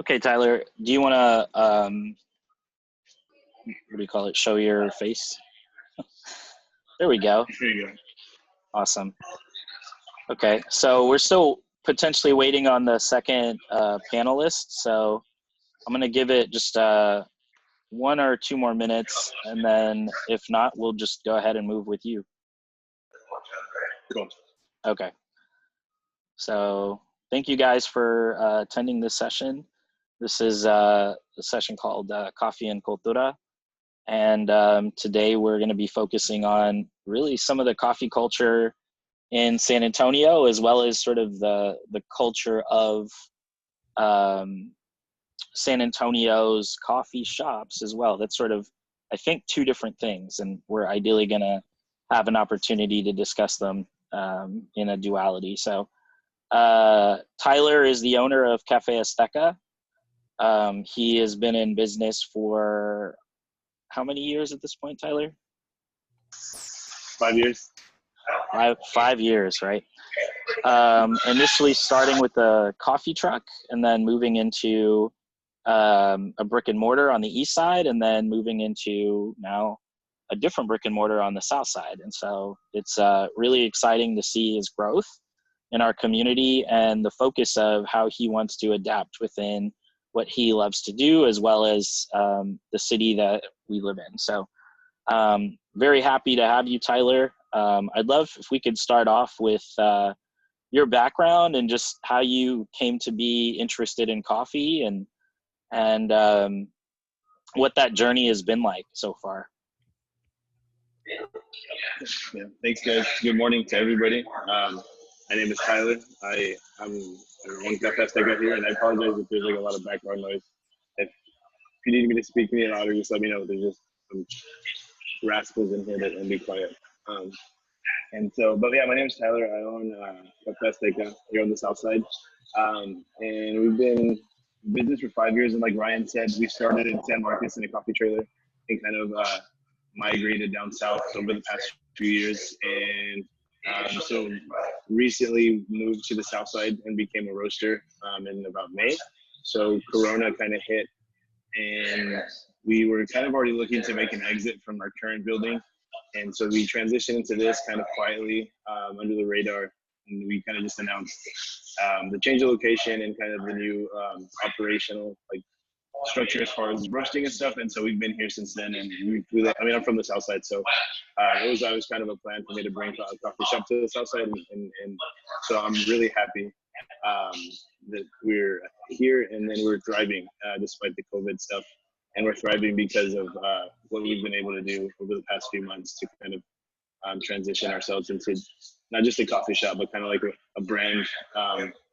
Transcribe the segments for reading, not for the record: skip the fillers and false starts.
Okay, Tyler, do you want to, what do you call it? Show your face? There we go. There you go. Awesome. Okay, so we're still potentially waiting on the second panelist. So I'm going to give it just 1 or 2 more minutes. And then if not, we'll just go ahead and move with you. Cool. Okay. So thank you guys for attending this session. This is a session called Coffee and Cultura. And today we're going to be focusing on really some of the coffee culture in San Antonio, as well as sort of the culture of San Antonio's coffee shops as well. That's sort of, I think, two different things. And we're ideally going to have an opportunity to discuss them in a duality. So Tyler is the owner of Cafe Azteca. He has been in business for how many years at this point, Tyler? 5 years. 5 years, right? Initially starting with a coffee truck and then moving into a brick and mortar on the east side, and then moving into now a different brick and mortar on the south side. And so it's really exciting to see his growth in our community and the focus of how he wants to adapt within what he loves to do, as well as the city that we live in. So very happy to have you, Tyler. I'd love if we could start off with your background and just how you came to be interested in coffee and what that journey has been like so far. Yeah, thanks, guys. Good morning to everybody. My name is Tyler. I'm one Cafe Azteca here, and I apologize if there's like a lot of background noise. If you need me to speak me louder, just let me know. There's just some rascals in here that will be quiet. But yeah, my name is Tyler. I own Cafe Azteca here on the south side, and we've been in business for 5 years. And like Ryan said, we started in San Marcos in a coffee trailer and kind of migrated down south over the past few years, and so recently moved to the south side and became a roaster in about May. So Corona kind of hit, and we were kind of already looking to make an exit from our current building, and so we transitioned into this kind of quietly under the radar, and we kind of just announced the change of location and kind of the new operational structure as far as roasting and stuff. And so we've been here since then, and I'm from the south side, so it was always kind of a plan for me to bring a coffee shop to the south side, and so I'm really happy that we're here, and then we're thriving despite the COVID stuff, and we're thriving because of what we've been able to do over the past few months to kind of transition ourselves into not just a coffee shop, but kind of like a brand,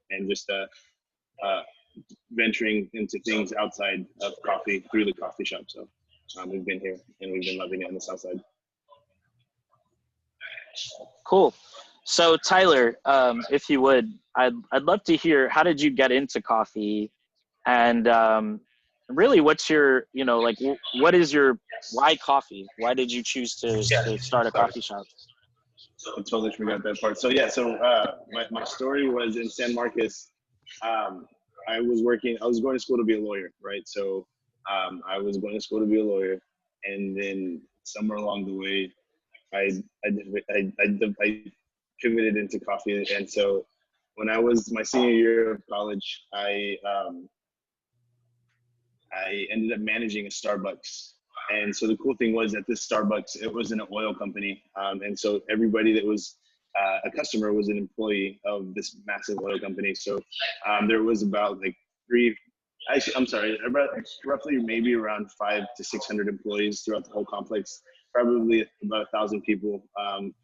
and just venturing into things outside of coffee through the coffee shop. So we've been here and we've been loving it on the south side. Cool. So Tyler, if you would, I'd love to hear, how did you get into coffee, and really what's your, what is your, why coffee? Why did you choose to start a coffee shop? I totally forgot that part. So my story was in San Marcos. I was going to school to be a lawyer, right? So I was going to school to be a lawyer, and then somewhere along the way, I pivoted into coffee. And so when I was my senior year of college, I ended up managing a Starbucks. And so the cool thing was at this Starbucks, it was an oil company. And so everybody that was a customer was an employee of this massive oil company. So there was about roughly maybe around 500 to 600 employees throughout the whole complex, probably about 1,000 people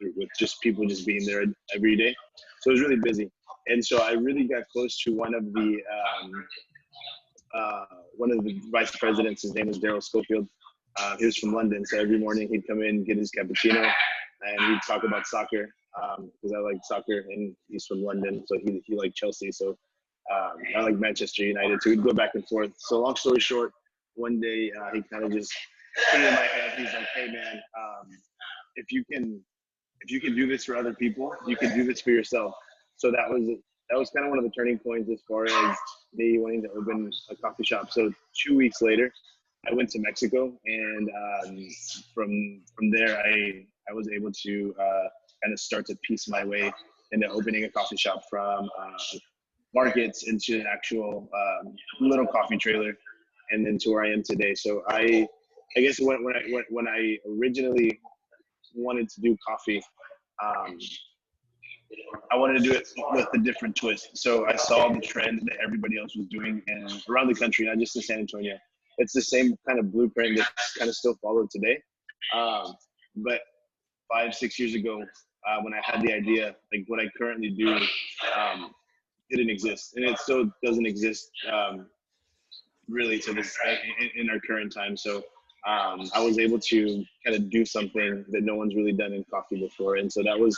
with just people just being there every day. So it was really busy. And so I really got close to one of the vice presidents. His name was Daryl Schofield. He was from London, so every morning he'd come in, get his cappuccino, and we'd talk about soccer because I like soccer, and he's from London, so he liked Chelsea. So I like Manchester United, so we'd go back and forth. So long story short, one day he kind of just put it in my head. He's like, "Hey man, if you can do this for other people, you can do this for yourself." So that was that was kind of one of the turning points as far as me wanting to open a coffee shop. So 2 weeks later, I went to Mexico, and from there, I was able to kind of start to piece my way into opening a coffee shop from markets into an actual little coffee trailer, and then to where I am today. So I guess when I originally wanted to do coffee, um, I wanted to do it with a different twist. So I saw the trend that everybody else was doing and around the country, not just in San Antonio. It's the same kind of blueprint that's kind of still followed today. But 5, 6 years ago, when I had the idea, like what I currently do, didn't exist, and it still doesn't exist really to this in our current time. So I was able to kind of do something that no one's really done in coffee before, and so that was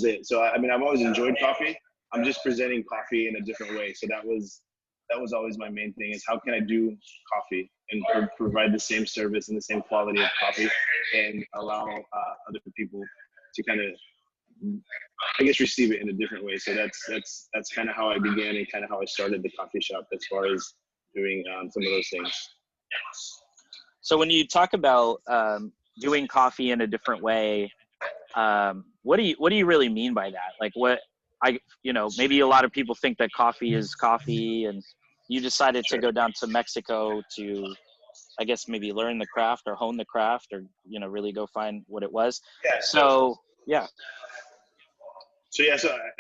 it. So I mean, I've always enjoyed coffee. I'm just presenting coffee in a different way. So that was always my main thing, is how can I do coffee and provide the same service and the same quality of coffee, and allow other people to kind of, I guess, receive it in a different way. So that's kind of how I began and kind of how I started the coffee shop as far as doing some of those things. So when you talk about doing coffee in a different way, what do you really mean by that? Like maybe a lot of people think that coffee is coffee, and you decided to go down to Mexico to, I guess, maybe learn the craft or hone the craft, or, really go find what it was. Yeah. So, yeah. So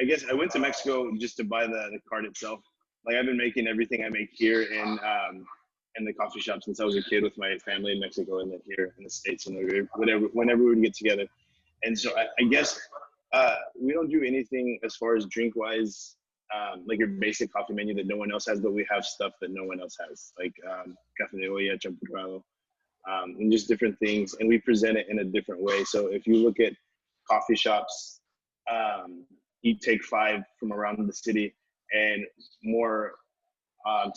I guess I went to Mexico just to buy the cart itself. Like, I've been making everything I make here in the coffee shop since I was a kid with my family in Mexico, and then here in the States, and whenever we would get together. And so I guess we don't do anything as far as drink wise, like your basic coffee menu that no one else has, but we have stuff that no one else has, like café de olla, champurrado, and just different things. And we present it in a different way. So if you look at coffee shops, you take 5 from around the city, and more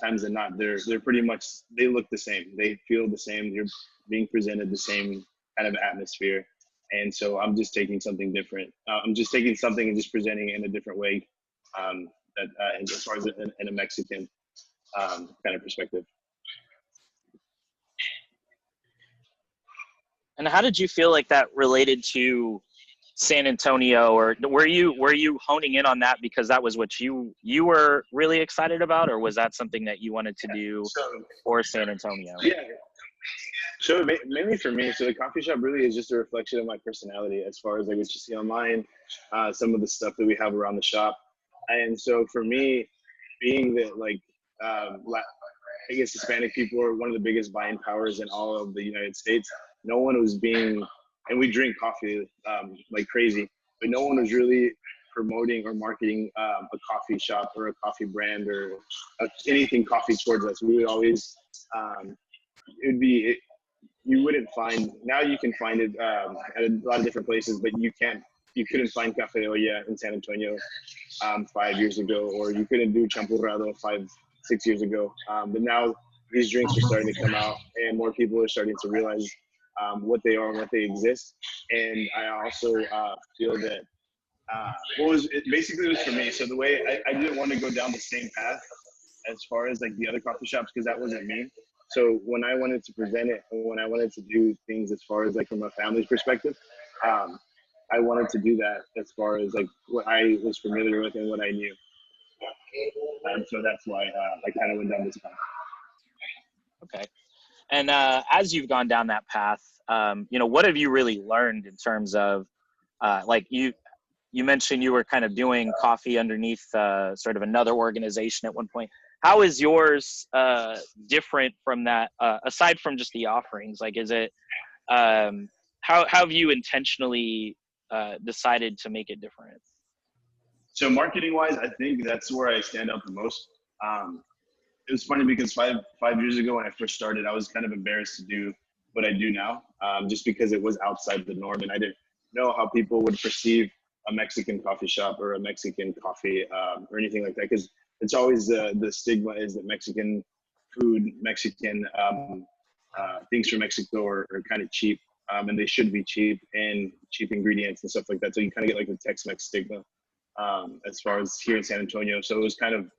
times than not, they're pretty much, they look the same. They feel the same. You're being presented the same kind of atmosphere. And so I'm just taking something different. I'm just taking something and just presenting it in a different way, that as far as in a Mexican kind of perspective. And how did you feel like that related to San Antonio, or were you honing in on that because that was what you were really excited about, or was that something that you wanted to do for San Antonio? Yeah. So mainly for me, so the coffee shop really is just a reflection of my personality, as far as like what you see online, some of the stuff that we have around the shop. And so for me, being that, like, I guess Hispanic people are one of the biggest buying powers in all of the United States. No one was being, and we drink coffee like crazy, but no one was really promoting or marketing a coffee shop or a coffee brand or anything coffee towards us. We would always, you wouldn't find, now you can find it at a lot of different places, but you couldn't find café de olla in San Antonio 5 years ago, or you couldn't do champurrado 5-6 years ago. But now these drinks are starting to come out, and more people are starting to realize what they are and what they exist. And I also feel that basically it was for me. So the way I didn't want to go down the same path as far as like the other coffee shops, because that wasn't me. So when I wanted to present it, and when I wanted to do things as far as like from a family's perspective, I wanted to do that as far as like what I was familiar with and what I knew. So that's why I kind of went down this path. Okay. And as you've gone down that path, what have you really learned in terms of, like you mentioned you were kind of doing coffee underneath sort of another organization at one point. How is yours different from that, aside from just the offerings? Like, is it, how have you intentionally decided to make it different? So marketing wise, I think that's where I stand out the most. It was funny because five years ago when I first started, I was kind of embarrassed to do what I do now, just because it was outside the norm, and I didn't know how people would perceive a Mexican coffee shop or a Mexican coffee or anything like that. Because it's always the stigma is that Mexican food, Mexican things from Mexico are kind of cheap, and they should be cheap, and cheap ingredients and stuff like that. So you kind of get like the Tex-Mex stigma. as far as here in San Antonio. So it was kind of,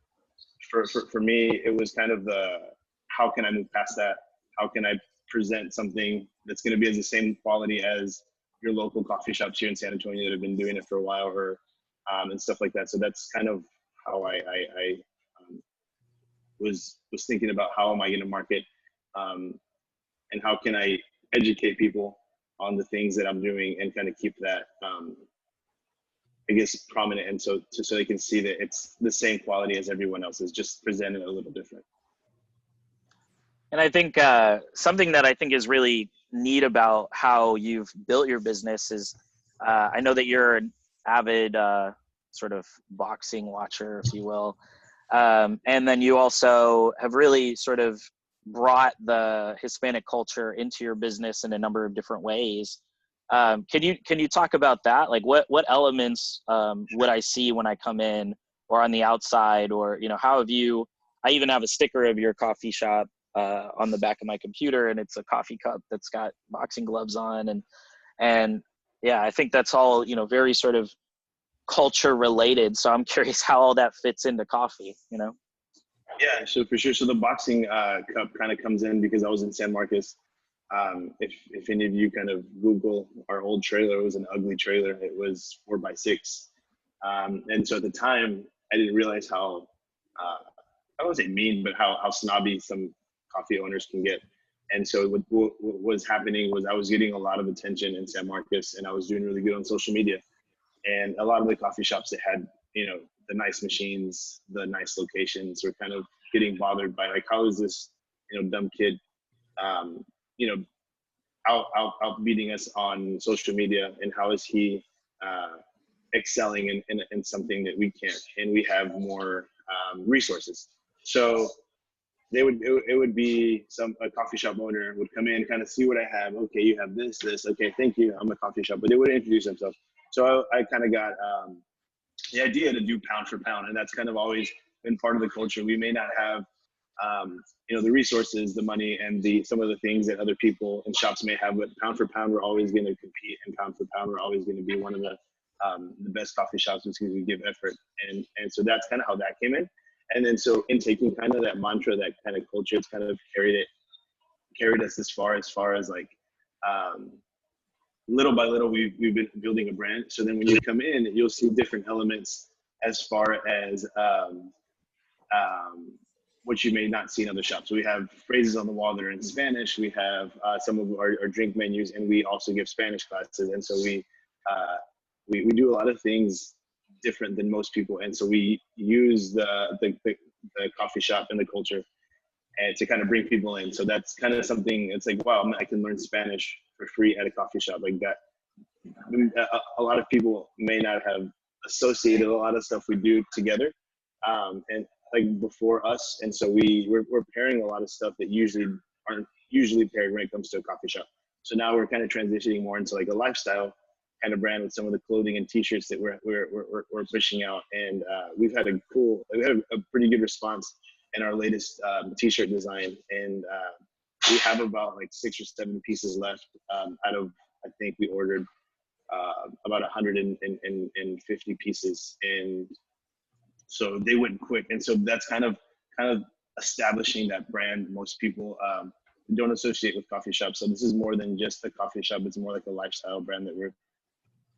for me, it was kind of how can I move past that? How can I present something that's going to be as the same quality as your local coffee shops here in San Antonio that have been doing it for a while, or and stuff like that. So that's kind of how I was thinking about how am I going to market, and how can I educate people on the things that I'm doing and kind of keep that, I guess, prominent, and so they can see that it's the same quality as everyone else's, just presented a little different. And I think something that I think is really neat about how you've built your business is, I know that you're an avid sort of boxing watcher, if you will. And then you also have really sort of brought the Hispanic culture into your business in a number of different ways. Can you talk about that? Like what elements would I see when I come in or on the outside, or, you know, how have you, I even have a sticker of your coffee shop on the back of my computer, and it's a coffee cup that's got boxing gloves on. And yeah, I think that's all, you know, very sort of culture related. So I'm curious how all that fits into coffee, you know? Yeah, so for sure. So the boxing cup kind of comes in because I was in San Marcos. If any of you kind of Google our old trailer, it was an ugly trailer. It was 4x6. And so at the time, I didn't realize how, I don't want to say mean, but how snobby some coffee owners can get. And so what was happening was I was getting a lot of attention in San Marcos, and I was doing really good on social media. And a lot of the coffee shops that had, you know, the nice machines, the nice locations, were kind of getting bothered by, like, how is this, you know, dumb kid, you know, out beating us on social media, and how is he excelling in something that we can't, and we have more resources. So it would be a coffee shop owner would come in, kind of see what I have. Okay, you have this. Okay, thank you. I'm a coffee shop, but they wouldn't introduce themselves. So I kind of got the idea to do pound for pound, and that's kind of always been part of the culture. We may not have, you know, the resources, the money, and some of the things that other people in shops may have, but pound for pound, we're always going to compete, and pound for pound, we're always going to be one of the best coffee shops because we give effort, and so that's kind of how that came in. And then so in taking kind of that mantra, that kind of culture, it's kind of carried us as far as like, little by little, we've been building a brand. So then when you come in, you'll see different elements as far as what you may not see in other shops. So we have phrases on the wall that are in Spanish. We have some of our drink menus, and we also give Spanish classes. And so we do a lot of things different than most people. And so we use the coffee shop and the culture and to kind of bring people in. So that's kind of something, it's like, wow, I can learn Spanish for free at a coffee shop like that. A lot of people may not have associated a lot of stuff we do together, and like before us. And so we're pairing a lot of stuff that aren't usually paired when it comes to a coffee shop. So now we're kind of transitioning more into like a lifestyle kind of brand with some of the clothing and t-shirts that we're pushing out. And we had a pretty good response in our latest t-shirt design. And we have about like 6 or 7 pieces left out of, I think we ordered about 150 pieces. And so they went quick. And so that's kind of establishing that brand. Most people don't associate with coffee shops. So this is more than just a coffee shop. It's more like a lifestyle brand that we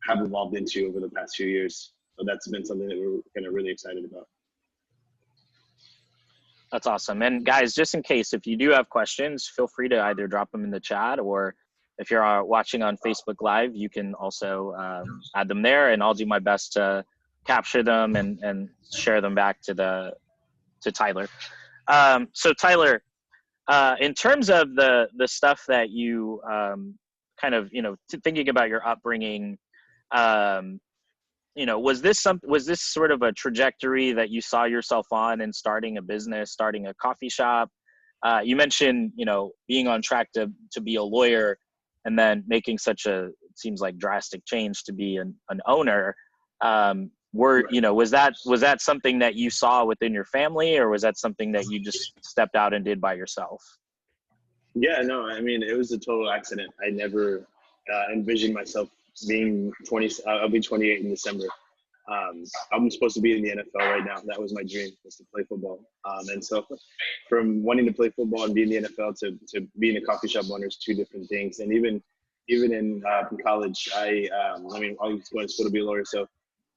have evolved into over the past few years. So that's been something that we're kind of really excited about. That's awesome. And guys, just in case, if you do have questions, feel free to either drop them in the chat, or if you're watching on Facebook Live, you can also add them there, and I'll do my best to capture them and share them back to Tyler. So Tyler, in terms of the stuff that you kind of, you know, thinking about your upbringing, you know, was this sort of a trajectory that you saw yourself on in starting a business, starting a coffee shop? You mentioned, you know, being on track to be a lawyer, and then making such it seems like drastic change to be an owner. You know, was that something that you saw within your family, or was that something that you just stepped out and did by yourself? Yeah, no, I mean, it was a total accident. I never envisioned myself being 20. I'll be 28 in December. I'm supposed to be in the NFL right now. That was my dream, was to play football. And so from wanting to play football and be in the NFL to being a coffee shop owner is two different things. And even in college, I was going to school to be a lawyer. So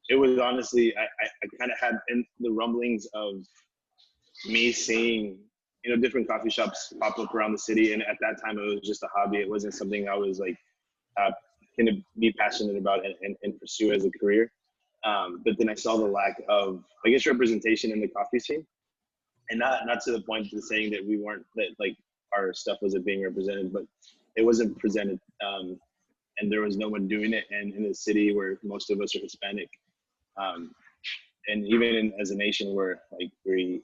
it was honestly, I kind of had in the rumblings of me seeing, different coffee shops pop up around the city. And at that time, it was just a hobby. It wasn't something I was like going to be passionate about and pursue as a career. But then I saw the lack of, I guess, representation in the coffee scene, and not to the point of saying that we weren't, that like our stuff wasn't being represented, but it wasn't presented, and there was no one doing it. And in a city where most of us are Hispanic, and even as a nation where like we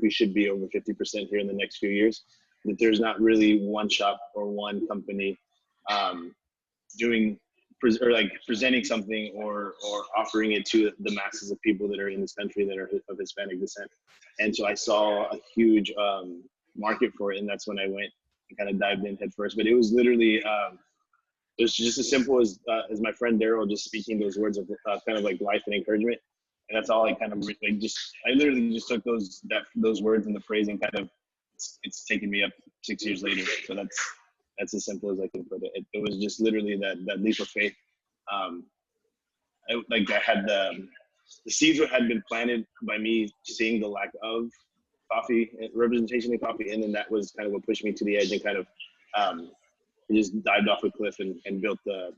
should be over 50% here in the next few years, that there's not really one shop or one company presenting something or offering it to the masses of people that are in this country that are of Hispanic descent. And so I saw a huge market for it, and that's when I went and kind of dived in head first. But it was literally it was just as simple as my friend Daryl just speaking those words of kind of like life and encouragement. And that's all I kind of like I literally just took those words and the phrase and kind of it's taken me up 6 years later. So that's as simple as I can put it. It was just literally that leap of faith. I had the seeds had been planted by me seeing the lack of coffee representation in coffee, and then that was kind of what pushed me to the edge and kind of just dived off a cliff and built the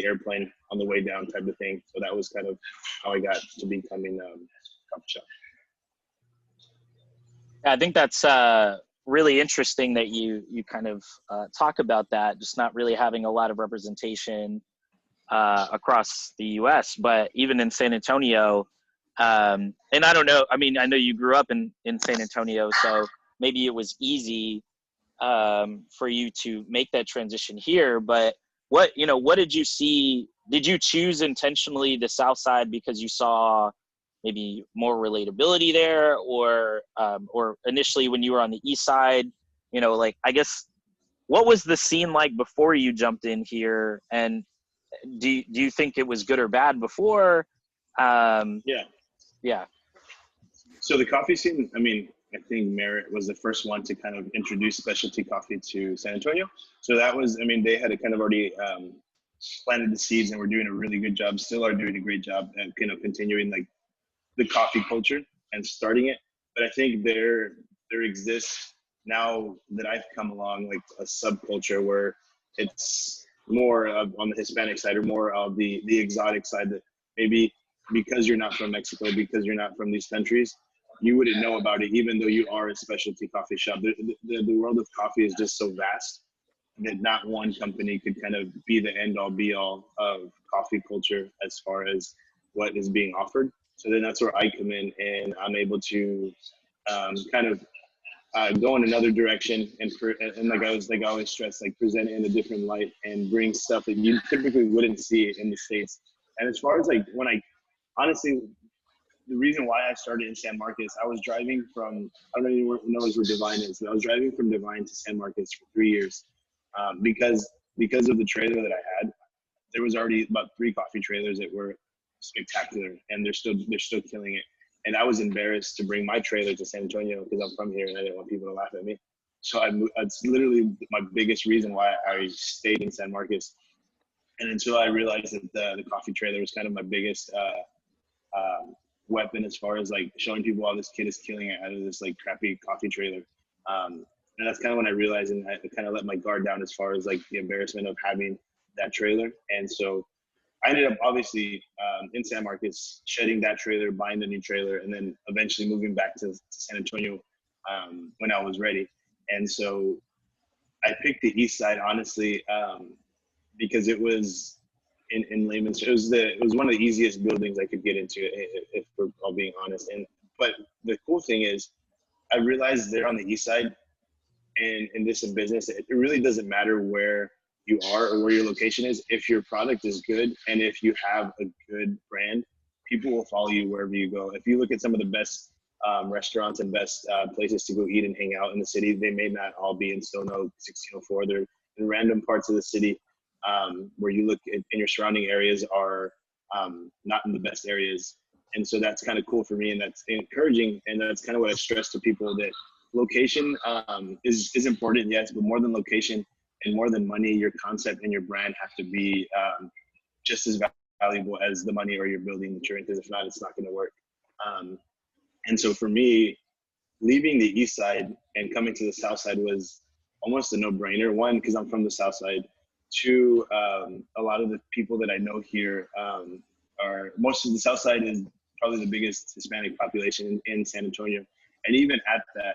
airplane on the way down type of thing. So that was kind of how I got to becoming a coffee shop. I think that's really interesting that you kind of talk about that, just not really having a lot of representation across the U.S., but even in San Antonio. And I don't know, I mean, I know you grew up in San Antonio, so maybe it was easy for you to make that transition here, but what did you see? Did you choose intentionally the South Side because you saw maybe more relatability there, or initially when you were on the East Side, like, I guess, what was the scene like before you jumped in here? And do you think it was good or bad before? Yeah. So the coffee scene, I mean, I think Merit was the first one to kind of introduce specialty coffee to San Antonio. So that was, I mean, they had kind of already planted the seeds and were doing a really good job, still are doing a great job at, continuing like the coffee culture and starting it. But I think there exists now that I've come along, like a subculture where it's more on the Hispanic side or more of the exotic side, that maybe because you're not from Mexico, because you're not from these countries, you wouldn't know about it, even though you are a specialty coffee shop. The world of coffee is just so vast that not one company could kind of be the end all be all of coffee culture as far as what is being offered. So then that's where I come in, and I'm able to kind of go in another direction and like I always stress, like present it in a different light and bring stuff that you typically wouldn't see in the States. And as far as like honestly, the reason why I started in San Marcos, I was driving from, I don't even know where Divine is, but I was driving from Divine to San Marcos for 3 years because of the trailer that I had. There was already about 3 coffee trailers that were spectacular, and they're still killing it. And I was embarrassed to bring my trailer to San Antonio because I'm from here and I didn't want people to laugh at me. So it's literally my biggest reason why I stayed in San Marcos. And until I realized that the coffee trailer was kind of my biggest weapon as far as like showing people how this kid is killing it out of this like crappy coffee trailer. And that's kind of when I realized, and I kind of let my guard down as far as like the embarrassment of having that trailer. And so I ended up obviously in San Marcos shedding that trailer, buying the new trailer, and then eventually moving back to San Antonio when I was ready. And so I picked the East Side honestly because it was in layman's, it was one of the easiest buildings I could get into, if we're all being honest. But the cool thing is, I realized there on the East Side, and in this in business, it really doesn't matter where you are or where your location is. If your product is good and if you have a good brand, people will follow you wherever you go. If you look at some of the best restaurants and best places to go eat and hang out in the city, they may not all be in Stone Oak, 1604. They're in random parts of the city where you look at, in your surrounding areas are not in the best areas. And so that's kind of cool for me, and that's encouraging. And that's kind of what I stress to people, that location is important, yes, but more than location and more than money, your concept and your brand have to be just as valuable as the money or your building that you're in, because if not, it's not going to work. And so for me, leaving the east side and coming to the south side was almost a no-brainer. One, because I'm from the south side. Two, a lot of the people that I know here most of the south side is probably the biggest Hispanic population in San Antonio. And even at that,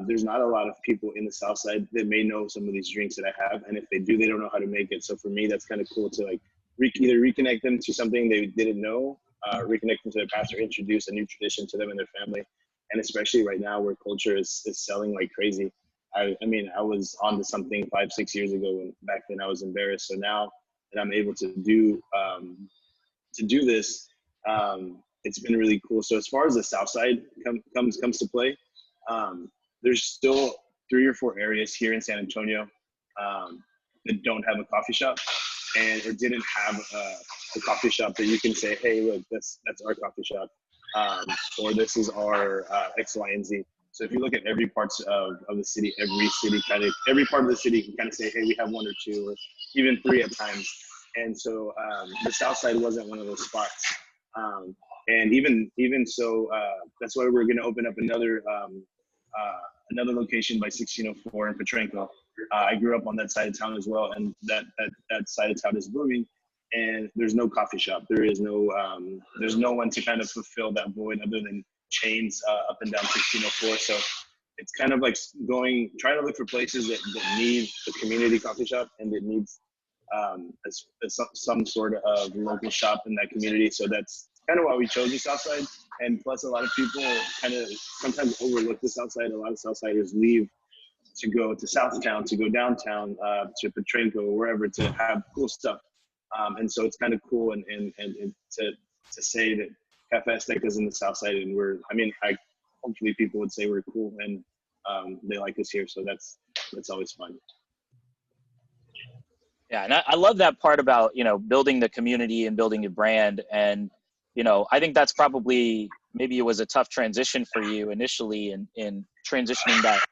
there's not a lot of people in the south side that may know some of these drinks that I have. And if they do, they don't know how to make it. So for me, that's kind of cool to like either reconnect them to something they didn't know, reconnect them to their past, or introduce a new tradition to them and their family. And especially right now where culture is selling like crazy. I mean, I was onto something 5-6 years ago, and back then I was embarrassed. So now that I'm able to do this, it's been really cool. So as far as the south side comes to play, there's still 3 or 4 areas here in San Antonio that don't have a coffee shop, and it didn't have a coffee shop that you can say, hey, look, that's our coffee shop, or this is our X, Y, and Z. So if you look at every parts of the city, every part of the city can kind of say, hey, we have 1 or 2 or even 3 at times. And so the south side wasn't one of those spots. And even so, that's why we're going to open up another location by 1604 in Petrenko. I grew up on that side of town as well, and that side of town is booming. And there's no coffee shop. There's no one to kind of fulfill that void other than chains up and down 1604. So it's kind of like trying to look for places that need a community coffee shop and that needs some sort of local shop in that community. So that's kind of why we chose the south side. And plus, a lot of people kind of sometimes overlook the south side. A lot of Southsiders leave to go to Southtown, to go downtown, to Petrenko, or wherever, to have cool stuff. And so it's kind of cool and to say that Cafe Azteca is in the south side, and hopefully people would say we're cool and they like us here. So that's always fun. Yeah, and I love that part about, building the community and building your brand. And, I think that's probably, maybe it was a tough transition for you initially in transitioning that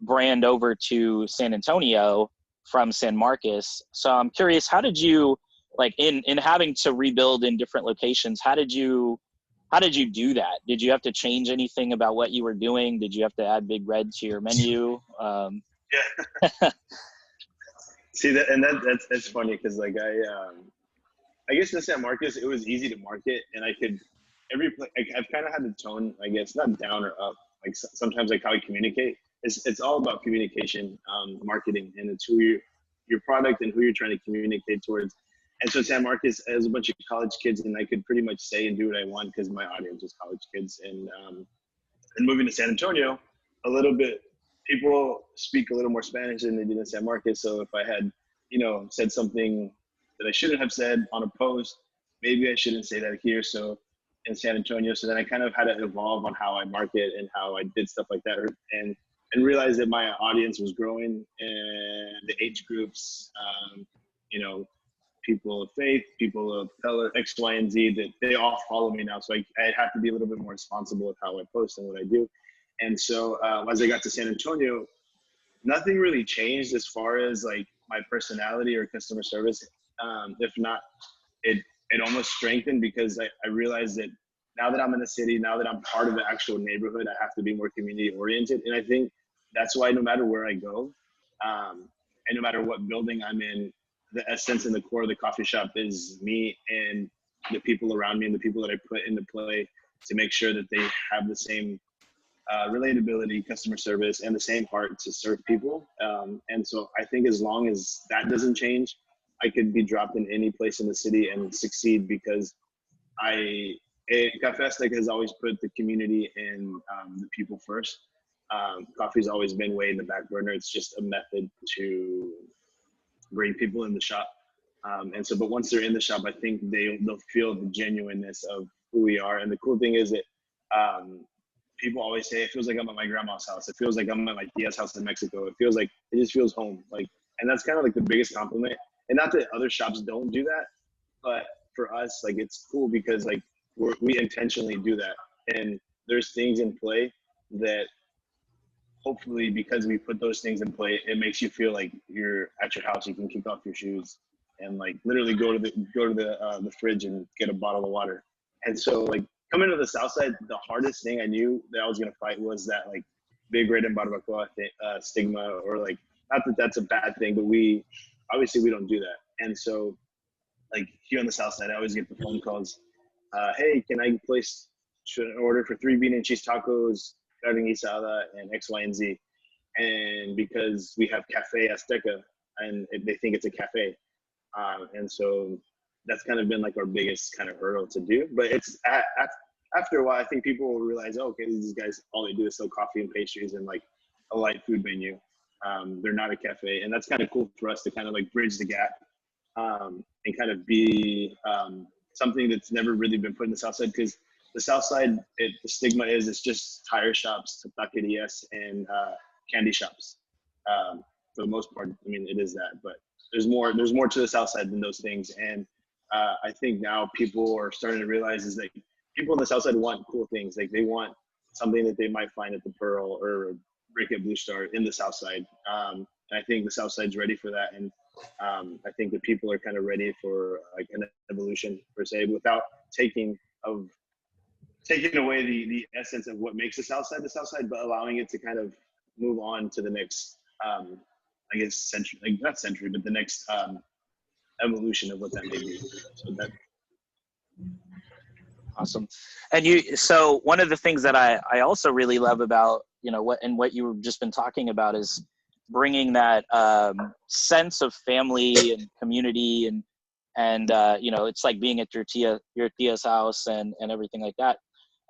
brand over to San Antonio from San Marcos. So I'm curious, how did you, like in having to rebuild in different locations, how did you do that? Did you have to change anything about what you were doing? Did you have to add Big Red to your menu? Yeah. See that's funny, because like I guess in San Marcos it was easy to market, and I've kind of had the tone, I guess, not down or up. Like sometimes like how I communicate, it's all about communication, marketing, and it's who your product and who you're trying to communicate towards. And so San Marcos has a bunch of college kids, and I could pretty much say and do what I want because my audience is college kids. And moving to San Antonio, a little bit, people speak a little more Spanish than they did in San Marcos. So if I had, said something that I shouldn't have said on a post, maybe I shouldn't say that here. So in San Antonio, so then I kind of had to evolve on how I market and how I did stuff like that, and realized that my audience was growing, and the age groups, people of faith, people of color, X, Y, and Z, that they all follow me now. So I have to be a little bit more responsible with how I post and what I do. And so as I got to San Antonio, nothing really changed as far as like my personality or customer service. If not, it almost strengthened, because I realized that now that I'm in the city, now that I'm part of the actual neighborhood, I have to be more community oriented. And I think that's why no matter where I go, and no matter what building I'm in, the essence and the core of the coffee shop is me and the people around me and the people that I put into play to make sure that they have the same relatability, customer service, and the same heart to serve people. And so I think as long as that doesn't change, I could be dropped in any place in the city and succeed, because Cafe Azteca has always put the community and the people first. Coffee's always been way in the back burner. It's just a method to bring people in the shop. And so, but once they're in the shop, I think they'll feel the genuineness of who we are. And the cool thing is that people always say, it feels like I'm at my grandma's house. It feels like I'm at my tia's house in Mexico. It just feels home. And that's kind of like the biggest compliment. And not that other shops don't do that, but for us, like, it's cool because like we intentionally do that, and there's things in play that hopefully, because we put those things in play, it makes you feel like you're at your house. You can kick off your shoes and like literally go to the fridge and get a bottle of water. And so like coming to the South Side, the hardest thing I knew that I was gonna fight was that like big red and barbacoa stigma, or like, not that that's a bad thing, but we obviously we don't do that. And so like here on the South Side, I always get the phone calls. Hey, can I place an order for 3 bean and cheese tacos, carne guisada, and X, Y, and Z? And because we have Cafe Azteca, and they think it's a cafe, and so that's kind of been like our biggest kind of hurdle to do. But it's after a while, I think people will realize, oh, okay, these guys, all they do is sell coffee and pastries and like a light food menu. They're not a cafe, and that's kind of cool for us to kind of like bridge the gap, and kind of be something that's never really been put in the South Side, because the South Side, the stigma is it's just tire shops, taquerias, and candy shops. For the most part, I mean, it is that, but there's more to the South Side than those things. And I think now people are starting to realize is that people in the South Side want cool things. Like they want something that they might find at the Pearl or Break at Blue Star in the South Side. And I think the South Side's ready for that. And I think the people are kind of ready for like an evolution per se, without taking away the essence of what makes the South Side, but allowing it to kind of move on to the next, I guess, century, like not century, but the next evolution of what that may be. So that. Awesome. And so one of the things that I also really love about, what you've just been talking about is bringing that sense of family and community, and it's like being at your tia's house and everything like that.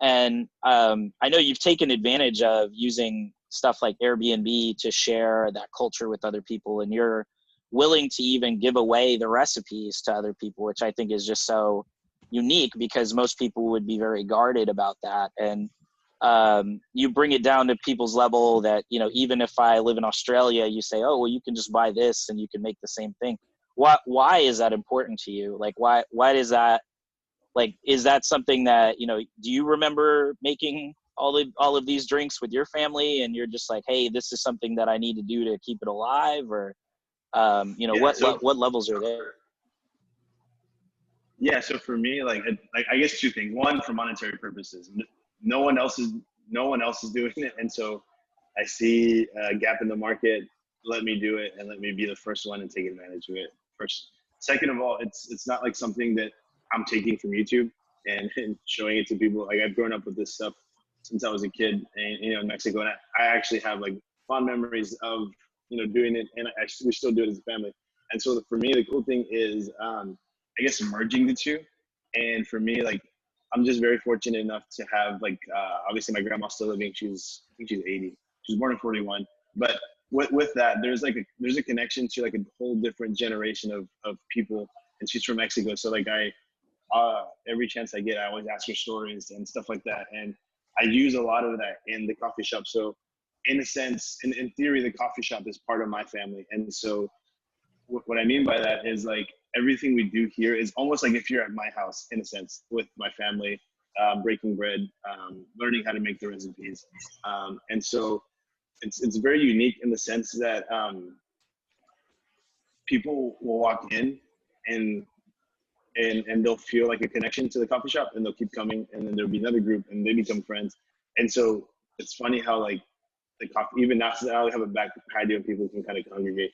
And I know you've taken advantage of using stuff like Airbnb to share that culture with other people, and you're willing to even give away the recipes to other people, which I think is just so unique, because most people would be very guarded about that. And you bring it down to people's level that, even if I live in Australia, you say, oh, well, you can just buy this and you can make the same thing. Why is that important to you? Like, why is that? Like, is that something that, do you remember making all of these drinks with your family, and you're just like, hey, this is something that I need to do to keep it alive? Or, what levels are there? Yeah, so for me, like I guess two things. One, for monetary purposes, no one else is doing it, and so I see a gap in the market. Let me do it, and let me be the first one and take advantage of it. First, second of all, it's not like something that I'm taking from YouTube and showing it to people. Like, I've grown up with this stuff since I was a kid, and in Mexico, and I actually have like fond memories of doing it, and we still do it as a family. And so for me, the cool thing is, I guess, merging the two. And for me, like, I'm just very fortunate enough to have like obviously my grandma's still living. I think she's 80. She was born in 41. But with that, there's a connection to like a whole different generation of people, and she's from Mexico. So like every chance I get, I always ask her stories and stuff like that. And I use a lot of that in the coffee shop. So in a sense, in theory, the coffee shop is part of my family. And so what I mean by that is like everything we do here is almost like if you're at my house, in a sense, with my family, breaking bread, learning how to make the recipes. And so it's very unique in the sense that people will walk in and they'll feel like a connection to the coffee shop, and they'll keep coming, and then there'll be another group and they become friends. And so it's funny how like the coffee, even now we have a back patio and people can kind of congregate.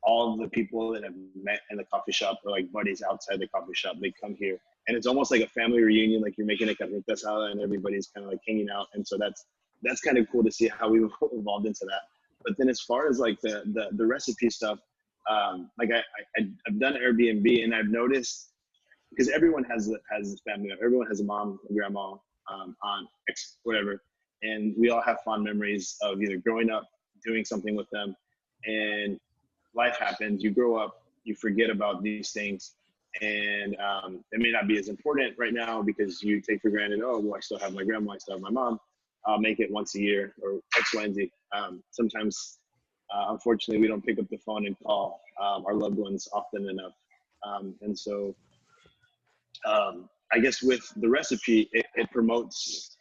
All of the people that have met in the coffee shop are like buddies outside the coffee shop. They come here, and it's almost like a family reunion. Like you're making a carnita asada, and everybody's kind of like hanging out. And so that's kind of cool to see how we've evolved into that. But then as far as like the recipe stuff, like I've done Airbnb, and I've noticed, because everyone has family, everyone has a mom, a grandma, aunt, ex, whatever, and we all have fond memories of either growing up, doing something with them, and life happens, you grow up, you forget about these things, and it may not be as important right now because you take for granted, oh, well, I still have my grandma, I still have my mom, I'll make it once a year, or X, Y, and Z. Sometimes, unfortunately, we don't pick up the phone and call our loved ones often enough. And so I guess with the recipe, it promotes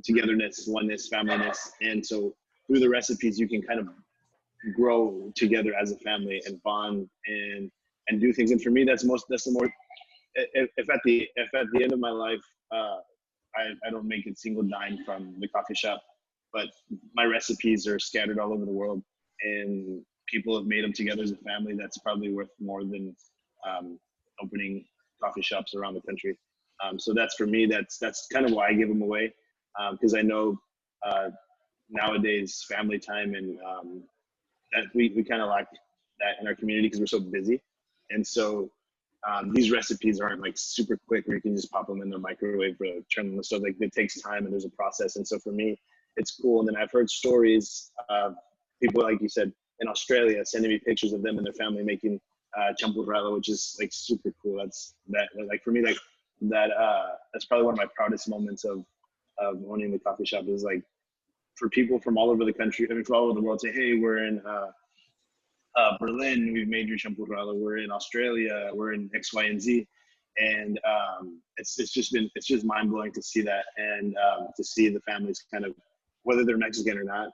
togetherness, oneness, familyness, and so through the recipes, you can kind of grow together as a family and bond and do things. And for me, that's the more. If at the end of my life, I don't make a single dime from the coffee shop, but my recipes are scattered all over the world, and people have made them together as a family. That's probably worth more than opening coffee shops around the country. So that's for me. That's kind of why I give them away, because I know nowadays family time and that we kind of lack that in our community because we're so busy, and so these recipes aren't like super quick where you can just pop them in the microwave or turn them on the stove. Like it takes time and there's a process, and so for me, it's cool. And then I've heard stories of people, like you said, in Australia sending me pictures of them and their family making champurrado, which is like super cool. Like for me, like that's probably one of my proudest moments of owning the coffee shop is like for people from all over the country, I mean, from all over the world, say, hey, we're in Berlin, we've made your champurrado. We're in Australia, we're in X, Y, and Z, and it's just mind blowing to see that and to see the families kind of, whether they're Mexican or not,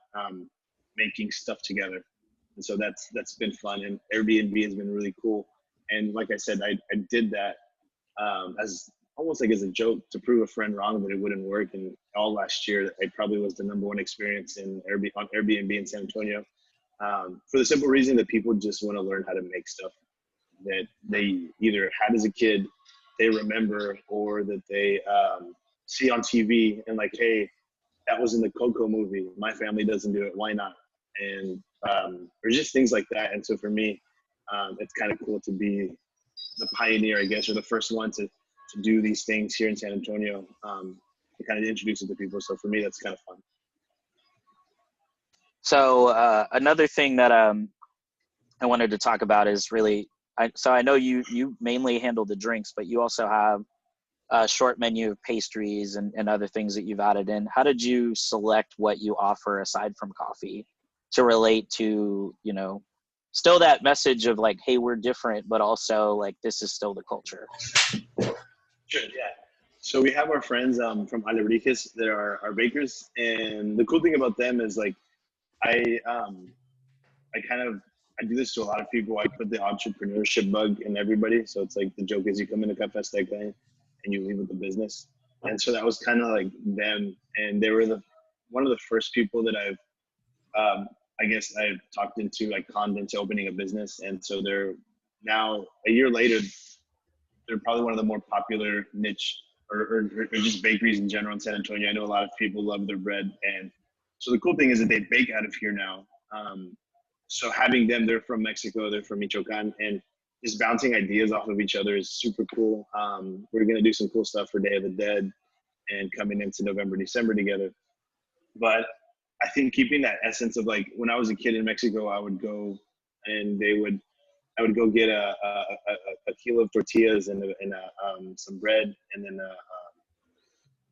making stuff together. And so that's been fun, and Airbnb has been really cool. And like I said, I did that as almost like as a joke to prove a friend wrong that it wouldn't work. And all last year, it probably was the #1 experience on Airbnb in San Antonio, for the simple reason that people just want to learn how to make stuff that they either had as a kid, they remember, or that they see on TV and like, hey, that was in the Coco movie. My family doesn't do it. Why not? And or just things like that. And so for me, it's kind of cool to be the pioneer, I guess, or the first one to do these things here in San Antonio, to kind of introduce it to people. So for me, that's kind of fun. So another thing that I wanted to talk about is really, so I know you mainly handle the drinks, but you also have a short menu of pastries and other things that you've added in. How did you select what you offer aside from coffee to relate to, you know, still that message of like, hey, we're different, but also like this is still the culture? Sure, yeah. So we have our friends from Alebrijes. They're our bakers, and the cool thing about them is like I do this to a lot of people. I put the entrepreneurship bug in everybody. So it's like the joke is you come into Café Azteca and you leave with the business. And so that was kind of like them, and they were one of the first people that I guess I've talked into, like, conned into opening a business. And so they're now, a year later, they're probably one of the more popular niche or just bakeries in general in San Antonio. I know a lot of people love their bread. And so the cool thing is that they bake out of here now. So having them, they're from Mexico, they're from Michoacan, and just bouncing ideas off of each other is super cool. We're going to do some cool stuff for Day of the Dead and coming into November, December together. But I think keeping that essence of, like, when I was a kid in Mexico, I would go and I would go get a kilo of tortillas and some bread, and then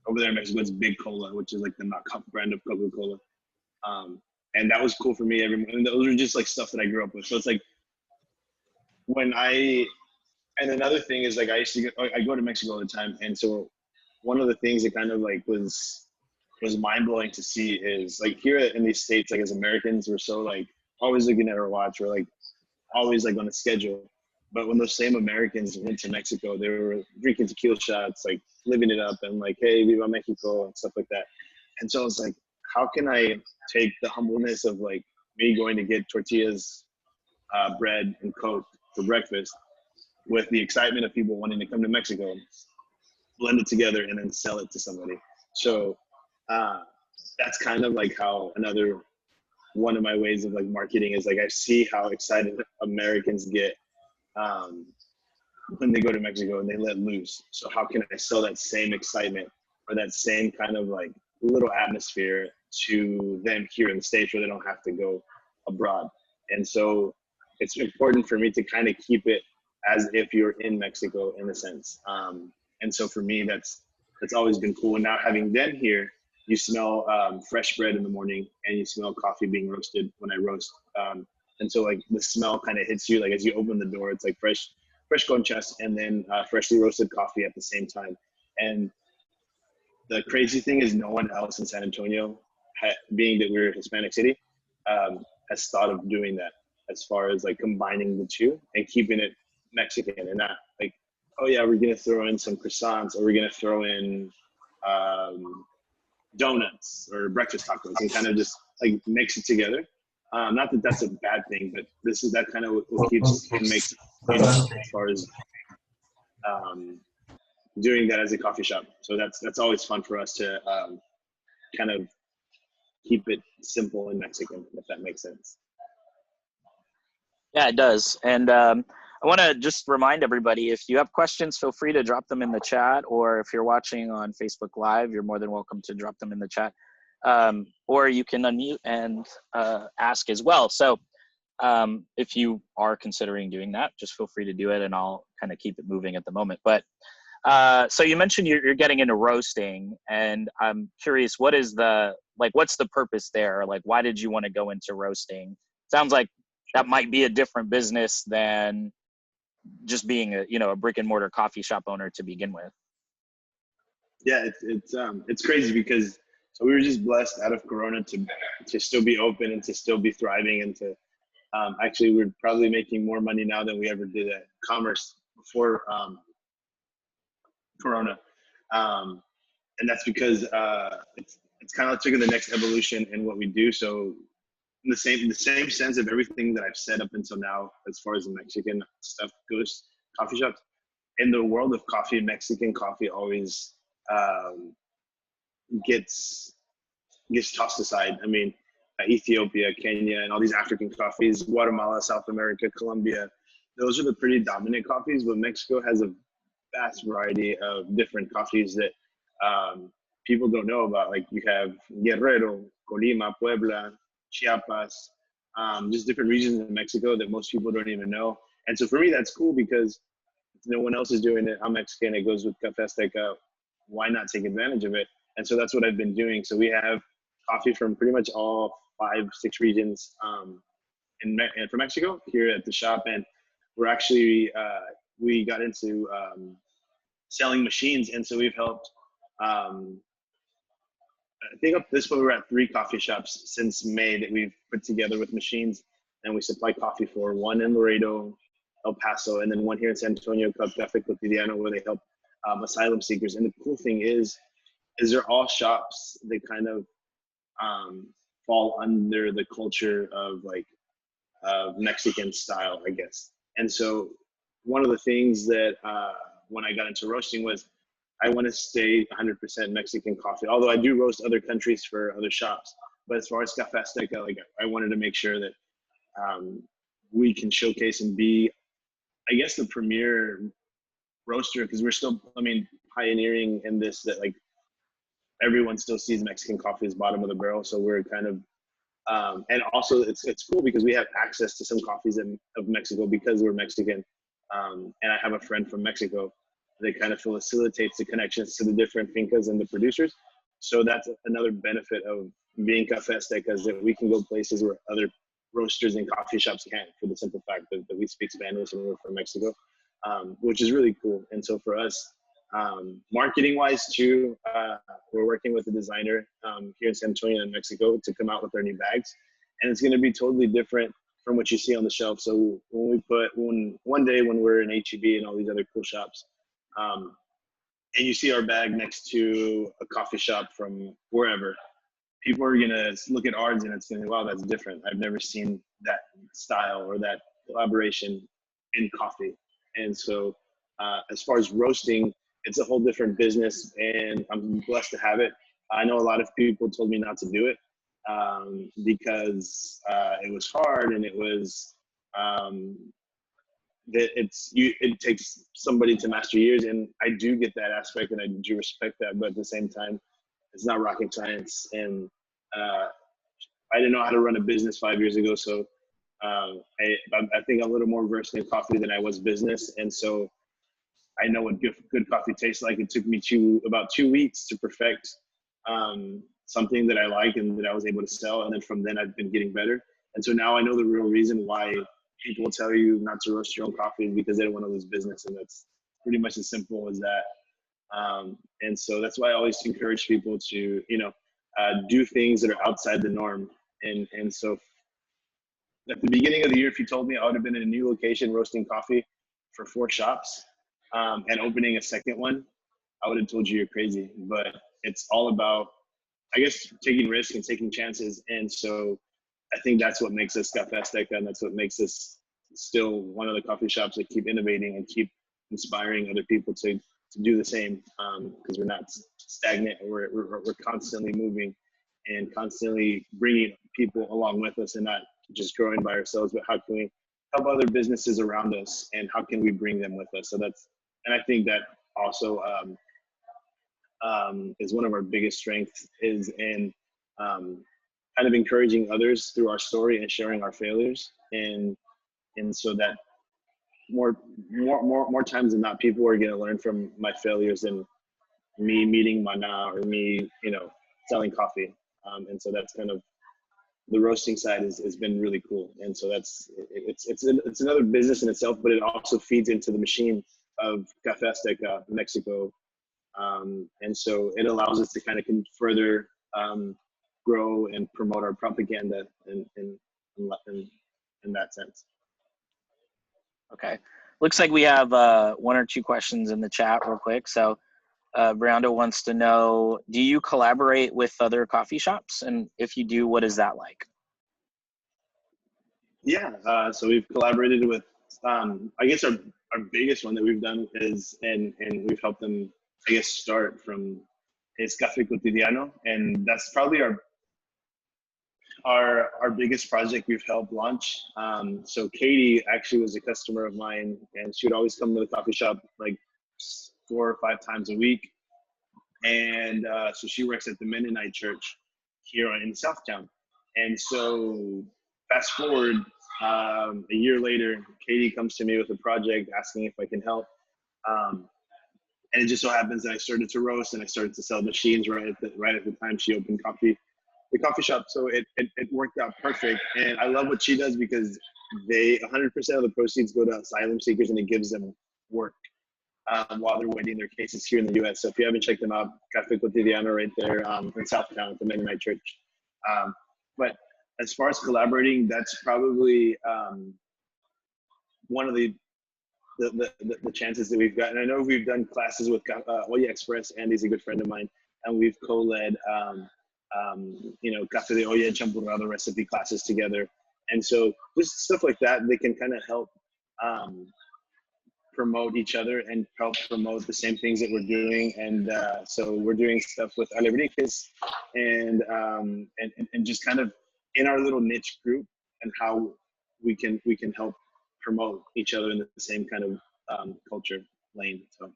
over there in Mexico, it's Big Cola, which is like the knockoff brand of Coca-Cola. And that was cool for me. And those are just like stuff that I grew up with. So it's like and another thing is, like, I go to Mexico all the time. And so one of the things that kind of like was mind blowing to see is, like, here in these States, like, as Americans, we're so like always looking at our watch, or like always like on a schedule. But when those same Americans went to Mexico, they were drinking tequila shots, like living it up, and like, hey, viva Mexico and stuff like that. And so it's like, how can I take the humbleness of like me going to get tortillas, bread, and Coke for breakfast with the excitement of people wanting to come to Mexico, blend it together, and then sell it to somebody. So that's kind of like how one of my ways of like marketing is, like, I see how excited Americans get when they go to Mexico and they let loose. So how can I sell that same excitement or that same kind of like little atmosphere to them here in the States, where they don't have to go abroad? And so it's important for me to kind of keep it as if you're in Mexico, in a sense. And so for me, that's always been cool. And now having them here, you smell fresh bread in the morning, and you smell coffee being roasted when I roast. And so, like, the smell kind of hits you, like, as you open the door, it's like fresh fresh conchas, and then freshly roasted coffee at the same time. And the crazy thing is, no one else in San Antonio, being that we're a Hispanic city, has thought of doing that, as far as like combining the two and keeping it Mexican, and not like, oh yeah, we're gonna throw in some croissants, or we're gonna throw in donuts or breakfast tacos, and kind of just like mix it together. Not that that's a bad thing, but that kind of what keeps and makes it unique as far as doing that as a coffee shop. So that's always fun for us to kind of keep it simple and Mexican, if that makes sense. Yeah, it does. And I want to just remind everybody, if you have questions, feel free to drop them in the chat, or if you're watching on Facebook Live, you're more than welcome to drop them in the chat. Or you can unmute and ask as well. So if you are considering doing that, just feel free to do it, and I'll kind of keep it moving at the moment. But so you mentioned you're getting into roasting, and I'm curious, what's the purpose there? Like, why did you want to go into roasting? Sounds like that might be a different business than just being a brick and mortar coffee shop owner to begin with. Yeah, it's crazy, because so we were just blessed out of Corona to still be open and to still be thriving, and to actually, we're probably making more money now than we ever did at commerce before Corona. And that's because it's kind of taken the next evolution in what we do. So in the same sense of everything that I've said up until now, as far as the Mexican stuff goes, coffee shops, in the world of coffee, Mexican coffee always gets tossed aside. I mean, Ethiopia, Kenya, and all these African coffees, Guatemala, South America, Colombia, those are the pretty dominant coffees, but Mexico has a vast variety of different coffees that people don't know about. Like, you have Guerrero, Colima, Puebla, Chiapas, just different regions in Mexico that most people don't even know. And so for me, that's cool, because if no one else is doing it, I'm Mexican, it goes with Café Azteca, why not take advantage of it? And so that's what I've been doing. So we have coffee from pretty much all 5-6 regions and for Mexico here at the shop. And we're actually, we got into selling machines. And so we've helped, I think up this point, we're at 3 coffee shops since May that we've put together with machines, and we supply coffee for, one in Laredo, El Paso, and then one here in San Antonio called Café Cotidiano, where they help asylum seekers. And the cool thing is they're all shops that kind of fall under the culture of like Mexican style, I guess. And so one of the things that when I got into roasting was, I want to stay 100% Mexican coffee, although I do roast other countries for other shops. But as far as Café Azteca, like, I wanted to make sure that we can showcase and be, I guess, the premier roaster, because we're still, pioneering in this, that like everyone still sees Mexican coffee as bottom of the barrel. So we're kind of, and also it's cool because we have access to some coffees of Mexico because we're Mexican. And I have a friend from Mexico that kind of facilitates the connections to the different fincas and the producers. So that's another benefit of being Café Azteca, is that we can go places where other roasters and coffee shops can't, for the simple fact that we speak Spanish and we're from Mexico, which is really cool. And so for us, marketing wise too, we're working with a designer here in San Antonio in Mexico to come out with our new bags. And it's going to be totally different from what you see on the shelf. So one day when we're in HEB and all these other cool shops, and you see our bag next to a coffee shop from wherever, people are going to look at ours and it's going to be, wow, that's different. I've never seen that style or that collaboration in coffee. And so as far as roasting, it's a whole different business, and I'm blessed to have it. I know a lot of people told me not to do it because it was hard, and it was that it takes somebody to master years, and I do get that aspect, and I do respect that, but at the same time, it's not rocket science, and I didn't know how to run a business 5 years ago, so I think I'm a little more versed in coffee than I was business, and so I know what good coffee tastes like. It took me about 2 weeks to perfect something that I like and that I was able to sell, and then from then I've been getting better, and so now I know the real reason why people will tell you not to roast your own coffee because they don't want to lose business, and that's pretty much as simple as that. And so that's why I always encourage people to, do things that are outside the norm. And so at the beginning of the year, if you told me I would have been in a new location roasting coffee for 4 shops and opening a second one, I would have told you you're crazy. But it's all about, I guess, taking risks and taking chances. And so I think that's what makes us Cafe Azteca, and that's what makes us still one of the coffee shops that keep innovating and keep inspiring other people to do the same, because we're not stagnant. We're constantly moving and constantly bringing people along with us, and not just growing by ourselves, but how can we help other businesses around us, and how can we bring them with us? So and I think that also is one of our biggest strengths, is in kind of encouraging others through our story and sharing our failures, and so that more times than not, people are going to learn from my failures than me meeting Mana or me, selling coffee. And so that's kind of the roasting side has been really cool. And so it's another business in itself, but it also feeds into the machine of Cafe Azteca Mexico. And so it allows us to kind of further grow and promote our propaganda in that sense. Okay. Looks like we have 1 or 2 questions in the chat real quick. So Brianda wants to know, do you collaborate with other coffee shops? And if you do, what is that like? Yeah, so we've collaborated with, I guess our biggest one that we've done is, and we've helped them, I guess, start from, is Café Cotidiano. And that's probably our biggest project we've helped launch. So Katie actually was a customer of mine, and she would always come to the coffee shop like 4 or 5 times a week. And so she works at the Mennonite Church here in Southtown. And so fast forward a year later, Katie comes to me with a project asking if I can help. And it just so happens that I started to roast and I started to sell machines right at the time she opened the coffee shop. So it worked out perfect. And I love what she does, because 100% of the proceeds go to asylum seekers, and it gives them work while they're waiting their cases here in the U.S. So if you haven't checked them out, Café Cotidiano right there in Southtown at the Mennonite Church. But as far as collaborating, that's probably one of the chances that we've gotten. I know we've done classes with Olla Express. Andy's a good friend of mine, and we've co-led Café de Olla and Champurrado recipe classes together. And so just stuff like that, they can kind of help promote each other and help promote the same things that we're doing. And so we're doing stuff with Alebrijes and just kind of in our little niche group, and how we can help promote each other in the same kind of culture lane. So.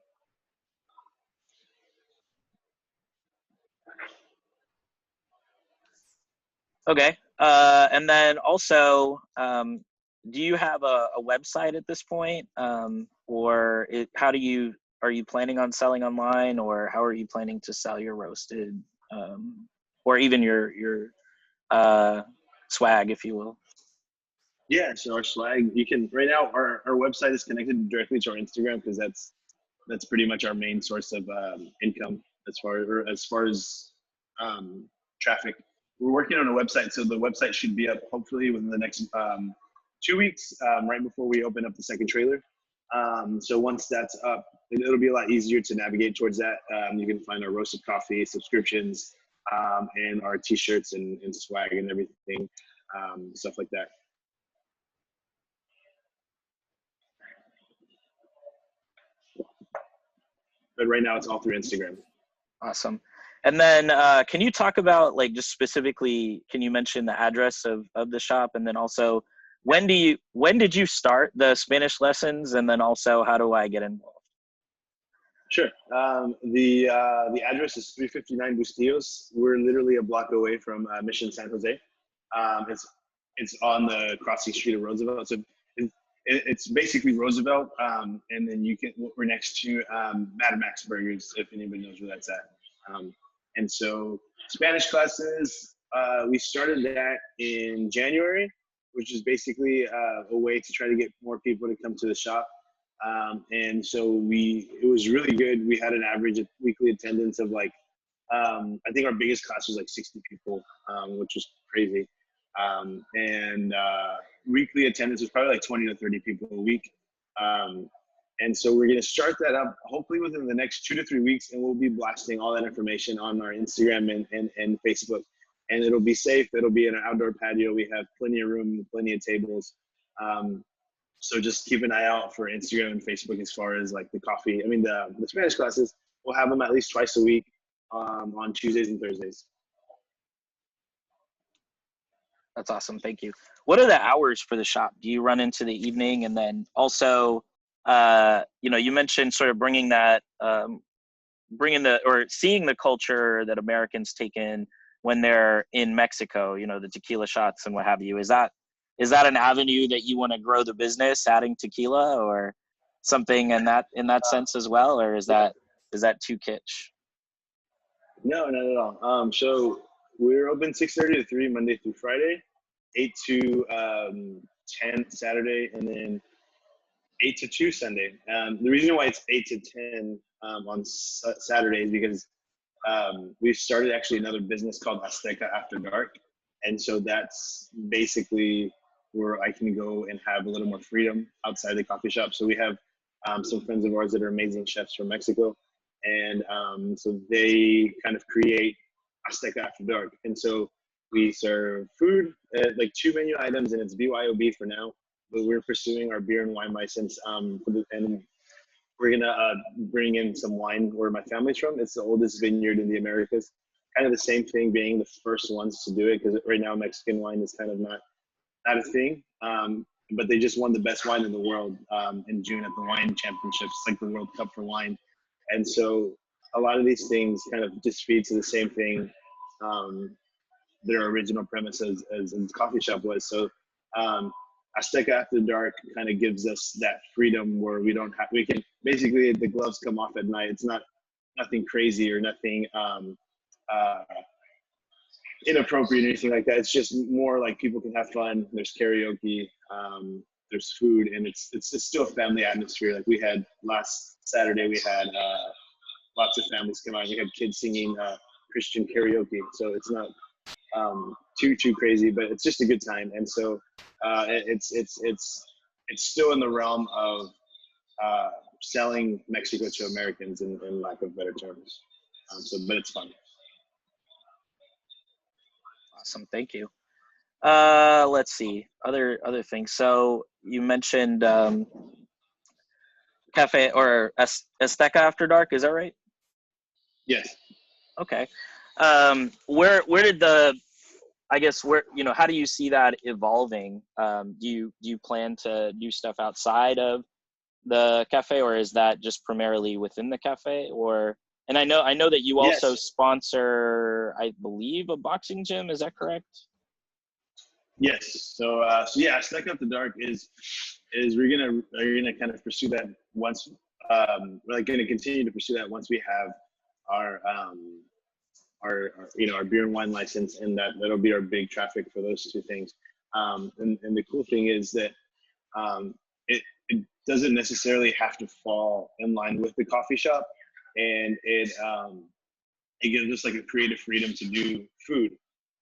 Okay. And then also, do you have a website at this point? Or are you planning on selling online, or how are you planning to sell your roasted, or even your swag, if you will? Yeah, so our swag, you can, right now our website is connected directly to our Instagram, because that's pretty much our main source of income as far as traffic. We're working on a website, so the website should be up hopefully within the next 2 weeks, right before we open up the second trailer. So once that's up, it'll be a lot easier to navigate towards that. You can find our roasted coffee subscriptions, and our t-shirts and swag and everything, stuff like that. But right now it's all through Instagram. Awesome. And then can you talk about, like, just specifically, can you mention the address of the shop? And then also, when did you start the Spanish lessons? And then also, how do I get involved? Sure. The address is 359 Bustillos. We're literally a block away from Mission San Jose. It's on the crossing street of Roosevelt. So it's basically Roosevelt, and then we're next to Mad Max Burgers, if anybody knows where that's at. And so Spanish classes, we started that in January. which is basically a way to try to get more people to come to the shop. And so it was really good. We had an average weekly attendance of like, I think our biggest class was like 60 people, which was crazy. And weekly attendance was probably like 20 to 30 people a week. And so we're going to start that up hopefully within the next 2 to 3 weeks, and we'll be blasting all that information on our Instagram and Facebook. And it'll be safe. It'll be in an outdoor patio. We have plenty of room, plenty of tables. So just keep an eye out for Instagram and Facebook as far as like the Spanish classes. We'll have them at least twice a week on Tuesdays and Thursdays. That's awesome. Thank you. What are the hours for the shop? Do you run into the evening? And then also, you mentioned sort of bringing that, seeing the culture that Americans take in when they're in Mexico, the tequila shots and what have you. Is that an avenue that you want to grow the business, adding tequila or something in that sense as well? Or is that too kitsch? No, not at all. So we're open 6:30 to 3 Monday through Friday, 8 to 10 Saturday, and then 8 to 2 Sunday. The reason why it's 8 to 10 on Saturday is because we've started actually another business called Azteca After Dark. And so that's basically where I can go and have a little more freedom outside the coffee shop. So we have some friends of ours that are amazing chefs from Mexico. And so they kind of create Azteca After Dark. And so we serve food, like 2 menu items, and it's BYOB for now. But we're pursuing our beer and wine license. And we're going to bring in some wine where my family's from. It's the oldest vineyard in the Americas. Kind of the same thing, being the first ones to do it, because right now Mexican wine is kind of not a thing. But they just won the best wine in the world in June at the wine championships, like the World Cup for wine. And so a lot of these things kind of just feed to the same thing, their original premise as the coffee shop was. So Azteca After Dark kind of gives us that freedom where we can basically, the gloves come off at night. It's nothing crazy or nothing inappropriate or anything like that. It's just more like people can have fun. There's karaoke, there's food, and it's still a family atmosphere. Like we had last Saturday, we had lots of families come out. We had kids singing Christian karaoke, so it's not too crazy, but it's just a good time. And so it's still in the realm of selling Mexico to Americans, in lack of better terms. But it's fun. Awesome. Thank you. Let's see other things. So you mentioned cafe or Azteca After Dark. Is that right? Yes. Okay. Where did how do you see that evolving? Do you plan to do stuff outside of the cafe, or is that just primarily within the cafe? And I know that you also sponsor, I believe, a boxing gym. Is that correct? Yes. So yeah, Azteca After Dark is we're gonna kind of pursue that once. We're going to continue to pursue that once we have our beer and wine license, and that'll be our big traffic for those two things. And the cool thing is that it doesn't necessarily have to fall in line with the coffee shop, and it gives us like a creative freedom to do food,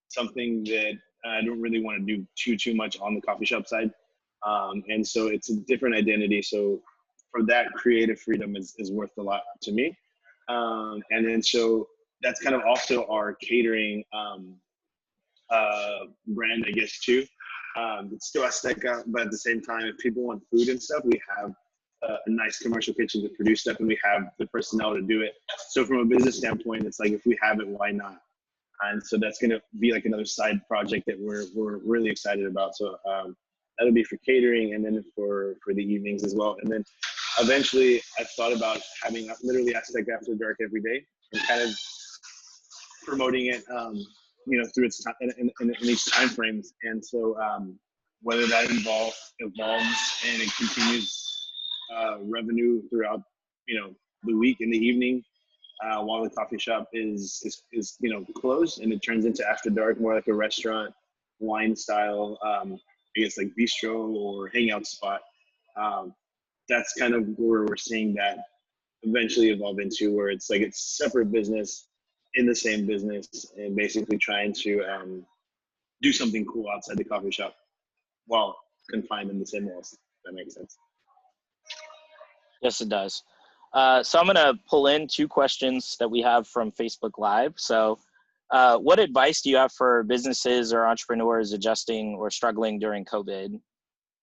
something that I don't really want to do too much on the coffee shop side. And so it's a different identity. So for that, creative freedom is worth a lot to me. And then so that's kind of also our catering brand, I guess, too. It's still Azteca, but at the same time, if people want food and stuff, we have a nice commercial kitchen to produce stuff, and we have the personnel to do it. So from a business standpoint, it's like, if we have it, why not? And so that's going to be like another side project that we're really excited about. So that'll be for catering, and then for the evenings as well. And then eventually I've thought about having literally Azteca After Dark every day, and kind of promoting it, through its time in each time frames. And so whether that evolves and it continues revenue throughout, the week and the evening, while the coffee shop is closed, and it turns into After Dark, more like a restaurant wine style I guess like bistro or hangout spot. That's kind of where we're seeing that eventually evolve into, where it's like it's separate business in the same business, and basically trying to do something cool outside the coffee shop while confined in the same walls. If that makes sense. Yes, it does. So I'm going to pull in 2 questions that we have from Facebook Live. So what advice do you have for businesses or entrepreneurs adjusting or struggling during COVID?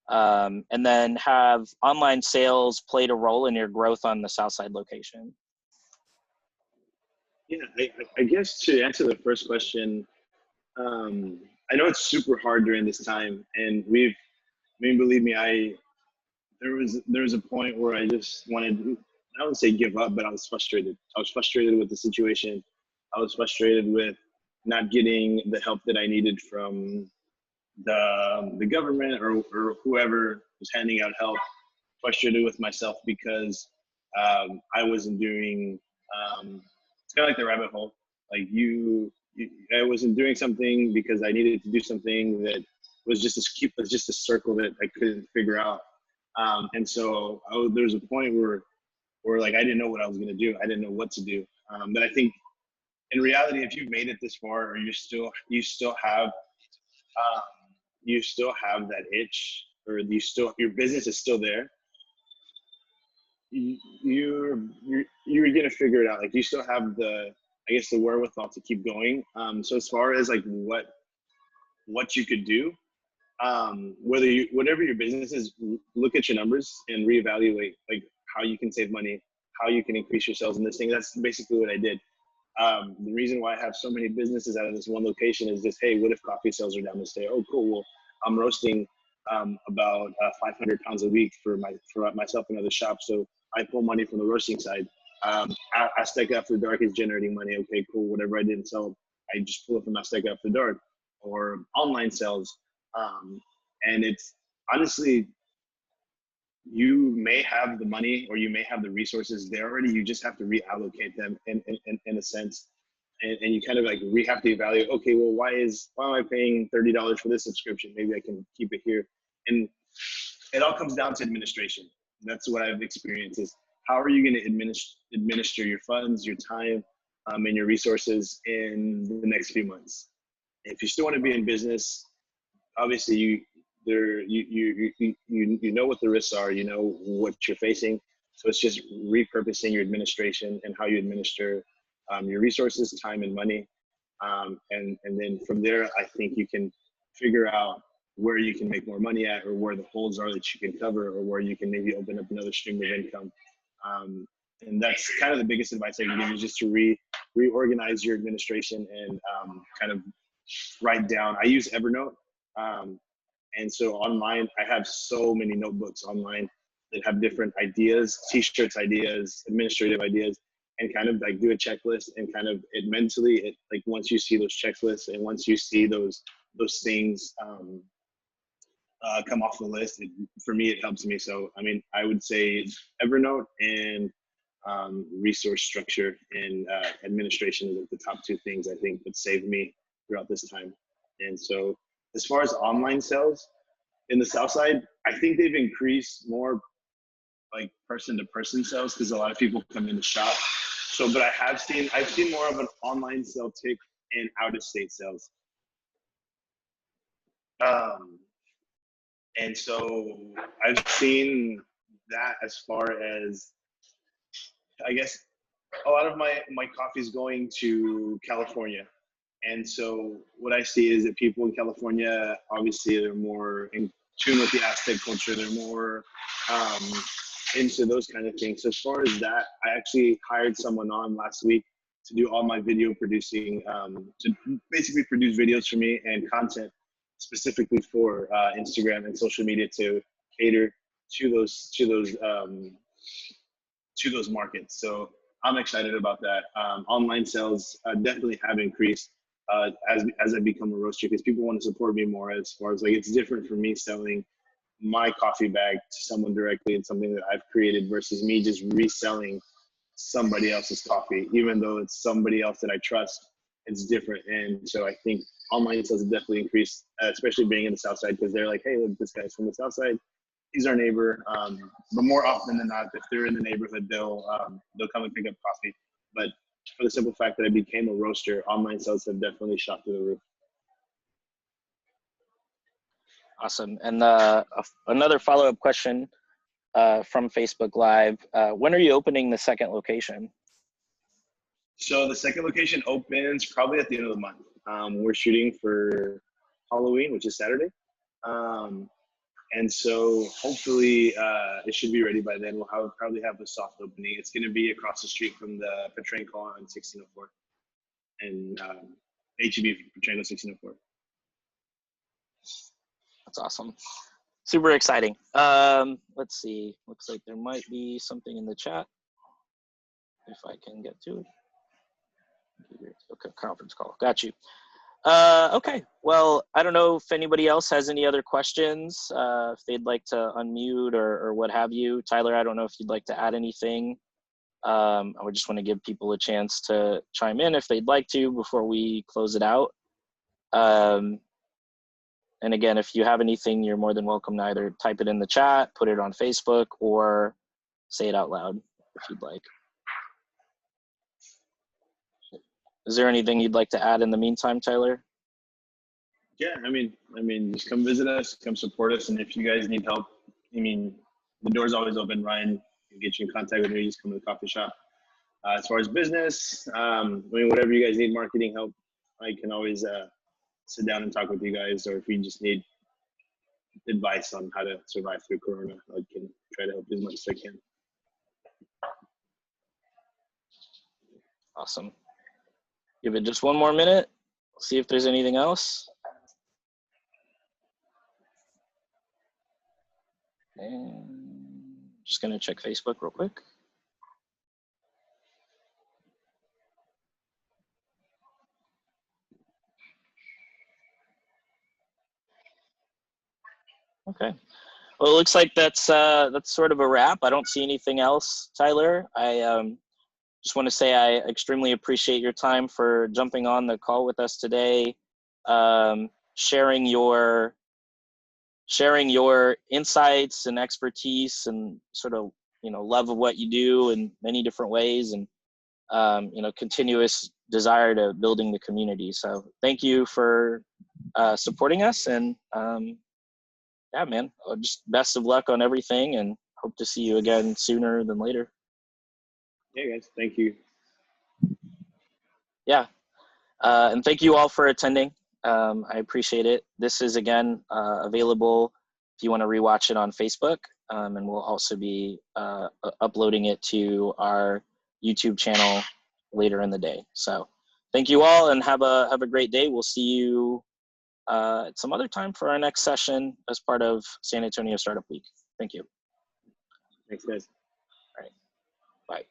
And then, have online sales played a role in your growth on the Southside location? Yeah, I guess to answer the first question, I know it's super hard during this time, and believe me, there was a point where I just wanted, I wouldn't say give up, but I was frustrated. I was frustrated with the situation. I was frustrated with not getting the help that I needed from the government or whoever was handing out help. Frustrated with myself because I wasn't doing. It's kind of like the rabbit hole. Like I wasn't doing something because I needed to do something that was just a circle that I couldn't figure out. And so there was a point where like I didn't know what I was going to do. I didn't know what to do. But I think in reality, if you've made it this far, or you still have that itch, or your business is still there, you're gonna figure it out. Like you still have the wherewithal to keep going. So as far as like what you could do, whatever your business is, look at your numbers and reevaluate like how you can save money, how you can increase your sales in this thing. That's basically what I did. The reason why I have so many businesses out of this one location is just, hey, what if coffee sales are down this day? Oh, cool. Well, I'm roasting about 500 pounds a week for myself and other shops. So I pull money from the roasting side. Azteca After Dark is generating money. Okay, cool. Whatever I didn't sell, I just pull it from Azteca After Dark, or online sales. And it's honestly, you may have the money or you may have the resources there already. You just have to reallocate them in a sense. And you kind of like, we have to evaluate, okay, well, why am I paying $30 for this subscription? Maybe I can keep it here. And it all comes down to administration. That's what I've experienced, is how are you going to administer your funds, your time, and your resources in the next few months? If you still want to be in business, obviously you know what the risks are, you know what you're facing. So it's just repurposing your administration and how you administer your resources, time and money. And then from there, I think you can figure out where you can make more money at, or where the holes are that you can cover, or where you can maybe open up another stream of income. And that's kind of the biggest advice I can give you, is just to reorganize your administration and kind of write down. I use Evernote. And so online, I have so many notebooks online that have different ideas, t-shirts ideas, administrative ideas, and kind of like do a checklist, and kind of like once you see those checklists and once you see those things come off the list, for me, it helps me. So, I mean, I would say Evernote and resource structure and administration is like the top 2 things I think that saved me throughout this time. And so as far as online sales in the South Side, I think they've increased more like person-to-person sales, because a lot of people come in the shop. So, but I've seen more of an online sale tick in out-of-state sales. And so I've seen that as far as, I guess, a lot of my coffee is going to California. And so what I see is that people in California, obviously, they're more in tune with the Aztec culture. They're more into those kind of things. So as far as that, I actually hired someone on last week to do all my video producing, to basically produce videos for me and content specifically for Instagram and social media, to cater to those markets. So I'm excited about that. Online sales definitely have increased as I become a roaster, because people want to support me more, as far as like, it's different for me selling my coffee bag to someone directly and something that I've created, versus me just reselling somebody else's coffee, even though it's somebody else that I trust. it's different. And so I think online sales have definitely increased, especially being in the South Side, because they're like, hey, look, this guy's from the South Side. He's our neighbor. But more often than not, if they're in the neighborhood, they'll come and pick up coffee. But for the simple fact that I became a roaster, online sales have definitely shot through the roof. Awesome. And another follow-up question from Facebook Live. When are you opening the second location? So the second location opens probably at the end of the month. We're shooting for Halloween, which is Saturday. And so hopefully it should be ready by then. We'll probably have a soft opening. It's going to be across the street from the Petrenko on 1604 and HEB Petrenko 1604. That's awesome. Super exciting. Let's see. Looks like there might be something in the chat. If I can get to it. Okay, conference call. Got you. Okay. Well, I don't know if anybody else has any other questions, if they'd like to unmute or what have you. Tyler, I don't know if you'd like to add anything. I would just want to give people a chance to chime in if they'd like to before we close it out. And again, if you have anything, you're more than welcome to either type it in the chat, put it on Facebook, or say it out loud if you'd like. Is there anything you'd like to add in the meantime, Tyler? Yeah, I mean, just come visit us, come support us, and if you guys need help, the door's always open. Ryan can get you in contact with me. Just come to the coffee shop. As far as business, whatever you guys need, marketing help, I can always sit down and talk with you guys, or if you just need advice on how to survive through Corona, I can try to help as much as I can. Awesome. Give it just one more minute. See if there's anything else. And just gonna check Facebook real quick. Okay. Well, it looks like that's sort of a wrap. I don't see anything else, Tyler. I just want to say I extremely appreciate your time for jumping on the call with us today, sharing your insights and expertise and sort of, love of what you do in many different ways, and, continuous desire to building the community. So thank you for supporting us, and yeah, man, just best of luck on everything, and hope to see you again sooner than later. Yeah, guys, thank you. Yeah, and thank you all for attending. I appreciate it. This is, again, available if you want to rewatch it on Facebook, and we'll also be uploading it to our YouTube channel later in the day. So thank you all, and have a great day. We'll see you at some other time for our next session as part of San Antonio Startup Week. Thank you. Thanks, guys. All right. Bye.